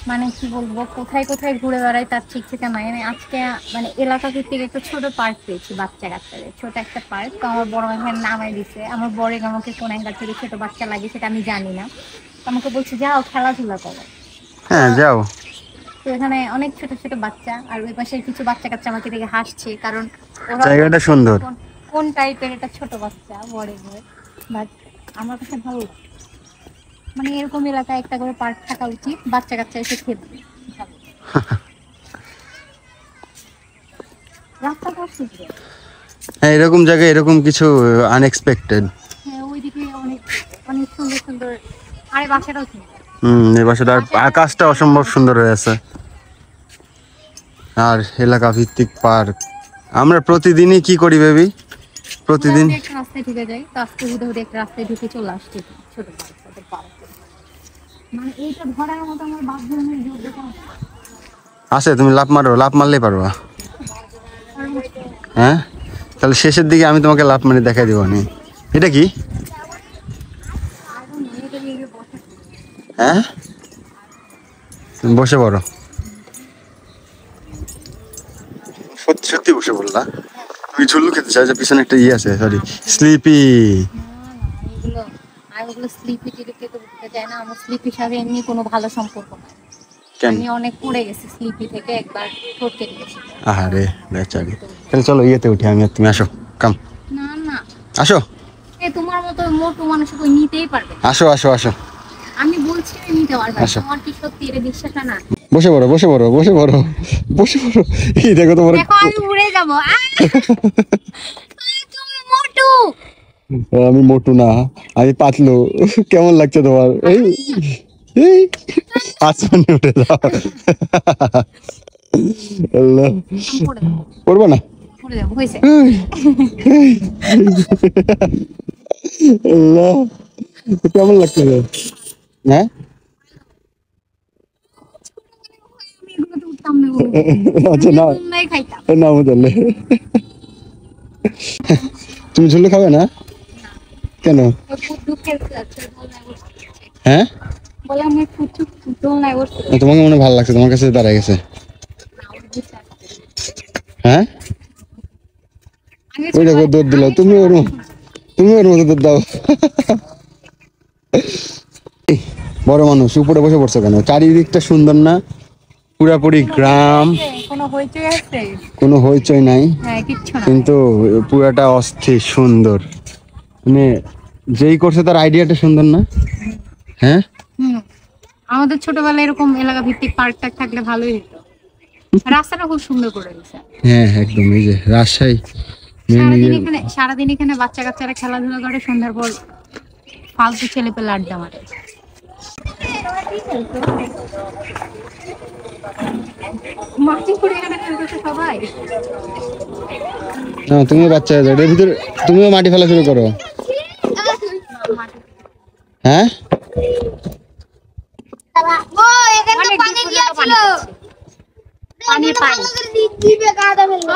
মানে কি বলবো, কোথায় কোথায় ঘুরে বেড়াই তার ঠিক ঠিকা নাই। আমি আজকে মানে এলাকা ভিত্তিক একটা ছোট পার্ক পেয়েছি বাচ্চা কাচ্চাদের, ছোট একটা পার্ক। তো আমার বড় এখানে নামাই দিছে, আমার বড় আমাকে কোন অ্যাঙ্গেল থেকে ছোট বাচ্চা লাগে সেটা আমি জানি না। তো আমাকে বলছে যাও খেলাধুলা করো। তো হ্যাঁ যাও। তো এখানে অনেক ছোট ছোট বাচ্চা, আর ওই পাশে কিছু বাচ্চা কাচ্চা আমাকে দেখে হাসছে, কারণ ওরাও জায়গাটা বুঝছে যে সুন্দর। কোন কোন টাইপের এটা ছোট বাচ্চা বড় বড়। বাট আমার কাছে ভালো লাগে। মানে এরকম এলাকায় একটা করে পার্ক থাকা উচিত, বাচ্চা কাচ্চা এসে খেলবে। রাস্তা করছে যে, হ্যাঁ এরকম জায়গায় এরকম কিছু আনএক্সপেক্টেড। হ্যাঁ ওইদিকে অনেক অনেক সুন্দর সুন্দর। আরে বাসাটাও সুন্দর। এই বাসাটা আকাশটা অসম্ভব সুন্দর হয়ে আছে। আর এলাকা ভিত্তিক পার্ক। আমরা প্রতিদিনই কি করি বেবি? প্রতিদিন হুদাহুদি একটা রাস্তায় ঢুকে যাই, তো আজকে হুদাহুদি একটা রাস্তায় ঢুকে চলে আসছে ছোট বাচ্চাদের পার্কে। মানে এইটা ধরার মতো আমার বাথরুমের যোগ্যতা আছে। আছে, তুমি লাফ মারো, লাফ মারলেই পারবা। আর হ্যাঁ তাহলে শেষের দিকে আমি তোমাকে লাফ মারি দেখাই দিব নি। এটা কি? এটা নিয়ে বসে হ্যাঁ তুমি বসে পড়ো। সত্যি সত্যি বসে পড়লা? তুমি ঝুল্লু খেতে চাও? যে পিছনে একটা ইয়ে আছে, সরি, স্লিপি। না না এগুলো, আর ওগুলো স্লিপি টিলিপি তো উঠতে যায় না। আমার স্লিপির সাথে এমনি কোনো ভালো সম্পর্ক নাই। কেন? আমি অনেক পড়ে গেছি স্লিপি থেকে, একবার ঠোঁট কেটে গেছি। আহারে বেচারি। তাহলে চলো ইয়েতে উঠি, আমি আর তুমি আসো। কাম, না না, আসো এ তোমার মতো মোটু মানুষ কই নিতেই পারবে না। আসো আসো আসো। আমি বলছি না নিতে পারবে না। আসো। তোমার কি সত্যি এটা বিশ্বাস হয় না? বসে পড়ো বসে পড়ো বসে পড়ো বসে পড়ো। এই দেখো তোমার। দেখো আমি উড়ে যাবো। তুমি মোটু। আমি মোটু না, আমি পাতলু। কেমন লাগছে তোমার? এই এই আসমানে উঠে যাও। আল্লাহ। আমি পড়ে যাবো, পড়বো না? পড়ে যাবো হয়েছে। আল্লাহ, কেমন লাগছে? হ্যাঁ আমি এগুলোতে উঠতাম না গো। আচ্ছা না, আমি নাই খাইতাম। না তাহলে তুমি ঝুলে খাবে না? কেন? ফুটু খেলতে যাচ্ছে, দোলনায় বসতে যাচ্ছে। হ্যাঁ বলে আমি ফুটু দোলনায় বসতে যাচ্ছি। তোমাকে মনে হয় ভালো লাগছে, তোমার কাছে দাঁড়ায় গেছে। না, ওর বুঝতে পারছি। হ্যাঁ আমি ওই দেখো দৌড় দিল, তুমি ওর মতো দৌড় দাও। বড় মানুষ উপরে বসে পড়ছো কেন? চারিদিকটা সুন্দর না? পুরাপুরি গ্রাম, কোনো হইচই আছে? কোনো হইচই নাই, হ্যাঁ কিচ্ছু না। কিন্তু পুরাটা অস্থির সুন্দর। মানে যেই করছে তার আইডিয়াটা সুন্দর না? হ্যাঁ হুম, আমাদের ছোটবেলায় এরকম এলাকা ভিত্তিক পার্ক টার্ক থাকলে ভালোই হতো। রাস্তাটা খুব সুন্দর করে দিয়েছে। হ্যাঁ একদম। এই যে রাজশাহী সারাদিন এখানে বাচ্চা কাচ্চারা খেলাধুলা করে, সন্ধ্যার পর ফালতু ছেলে পেলে আড্ডা মারে। মাটি করে এখানে খেলতেছে সবাই। না তুমি বাচ্চা এর ভিতরে তুমিও মাটি ফেলা শুরু করো। হ্যাঁ ও এখানে তো পানি গিয়েছিল। পানি পানি দিবে কাদা ফেলবে।